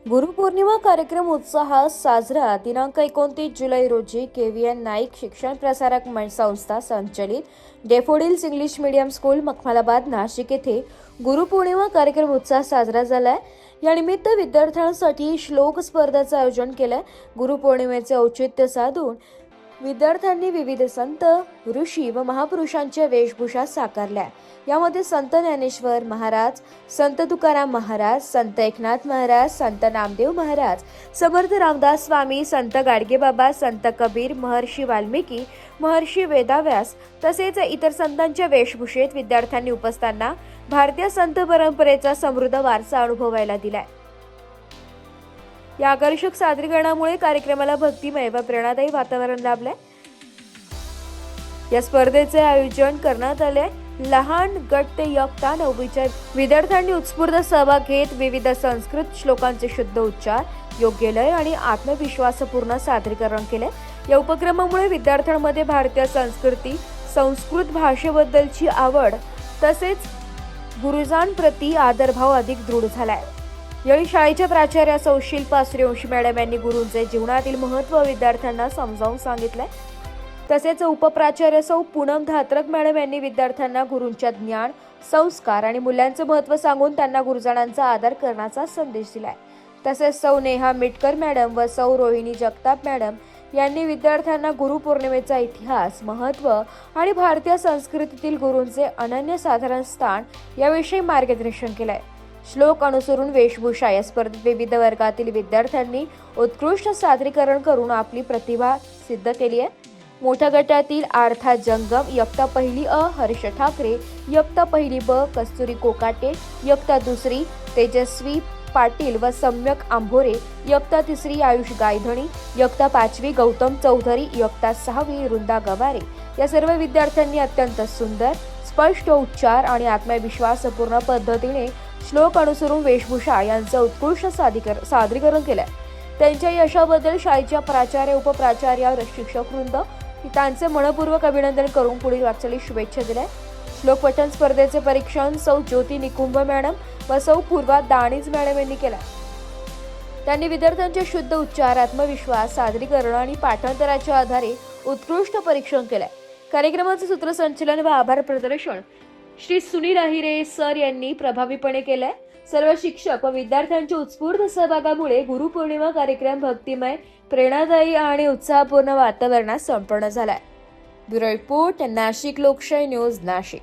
गुरुपौर्णिमा कार्यक्रम उत्साहात साजरा. दिनांक 29 जुलै रोजी KVN नाईक शिक्षण प्रसारक संस्था संचलित daffodils English medium school Makhmalabad Nashik येथे गुरुपौर्णिमा कार्यक्रम उत्साहात साजरा झालाय. या निमित्त विद्यार्थ्यांसाठी श्लोक स्पर्धेचं आयोजन केलंय. गुरुपौर्णिमेचे औचित्य साधून विद्यार्थ्यांनी विविध संत, ऋषी व महापुरुषांच्या वेशभूषा साकारल्या. यामध्ये संत ज्ञानेश्वर महाराज, संत तुकाराम महाराज, संत एकनाथ महाराज, संत नामदेव महाराज, समर्थ रामदास स्वामी, संत गाडगेबाबा, संत कबीर, महर्षी वाल्मिकी, महर्षी वेदाव्यास तसेच इतर संतांच्या वेशभूषेत विद्यार्थ्यांनी उपस्थितांना भारतीय संत परंपरेचा समृद्ध वारसा अनुभवायला दिलाय. या आकर्षक सादरीकरणामुळे कार्यक्रमाला भक्तिमय व प्रेरणादायी वातावरण लाभलंय. या स्पर्धेचे आयोजन करण्यात आले. लहान गट ते इयत्ता 9वीच्या विद्यार्थ्यांनी उत्स्फूर्त सहभाग घेत विविध संस्कृत श्लोकांचे शुद्ध उच्चार, योग्य लय आणि आत्मविश्वासपूर्ण सादरीकरण केले. या उपक्रमामुळे विद्यार्थ्यांमध्ये भारतीय संस्कृती, संस्कृत भाषेबद्दलची आवड तसेच गुरुजांप्रती आदरभाव अधिक दृढ झालाय. यावेळी शाळेच्या प्राचार्या सौ शिल्पा सूर्यवंशी मॅडम यांनी गुरूंचे जीवनातील महत्त्व विद्यार्थ्यांना समजावून सांगितले. तसेच उपप्राचार्य सौ पूनम धात्रक मॅडम यांनी विद्यार्थ्यांना गुरूंच्या ज्ञान, संस्कार आणि मूल्यांचे महत्त्व सांगून त्यांना गुरुजनांचा आदर करण्याचा संदेश दिलाय. तसेच सौ नेहा मिटकर मॅडम व सौ रोहिणी जगताप मॅडम यांनी विद्यार्थ्यांना गुरुपौर्णिमेचा इतिहास, महत्त्व आणि भारतीय संस्कृतीतील गुरूंचे अनन्यसाधारण स्थान याविषयी मार्गदर्शन केलंय. श्लोक अनुसरून वेशभूषा या स्पर्धेत विविध वर्गातील विद्यार्थ्यांनी उत्कृष्ट सादरीकरण करून आपली प्रतिभा सिद्ध केली आहे. मोठ्या गटातील आर्था जंगम, इयत्ता पहिली अ हर्ष ठाकरे, इयत्ता पहिली ब कस्तुरी कोकाटे, इयत्ता दुसरी तेजस्वी पाटील व सम्यक आंभोरे, इयत्ता तिसरी आयुष गायधणी, इयत्ता पाचवी गौतम चौधरी, इयत्ता सहावी वृंदा गवारे या सर्व विद्यार्थ्यांनी अत्यंत सुंदर, स्पष्ट उच्चार आणि आत्मविश्वासपूर्ण पद्धतीने श्लोक अनुसरून वेशभूषा यांचं उत्कृष्ट सादरीकरण केलंय. त्यांच्या यशाबद्दल शाळेच्या प्राचार्य, उपप्राचार्य, शिक्षक वृंद त्यांचे मनपूर्वक अभिनंदन करून पुढील वाटचालीस शुभेच्छा दिल्या. श्लोक पठण स्पर्धेचे परीक्षण सौ ज्योती निकुंभ मॅडम व सौ पूर्वा दाणीज मॅडम यांनी केलं. त्यांनी विद्यार्थ्यांचे शुद्ध उच्चार, आत्मविश्वास, सादरीकरण आणि पाठांतराच्या आधारे उत्कृष्ट परीक्षण केलंय. कार्यक्रमाचे सूत्रसंचलन व आभार प्रदर्शन श्री सुनील अहिरे सर यांनी प्रभावीपणे केलंय. सर्व शिक्षक व विद्यार्थ्यांच्या उत्स्फूर्त सहभागामुळे गुरुपौर्णिमा कार्यक्रम भक्तिमय, प्रेरणादायी आणि उत्साहपूर्ण वातावरणात संपन्न झालाय. ब्युरो रिपोर्ट, नाशिक लोकशाही न्यूज, नाशिक.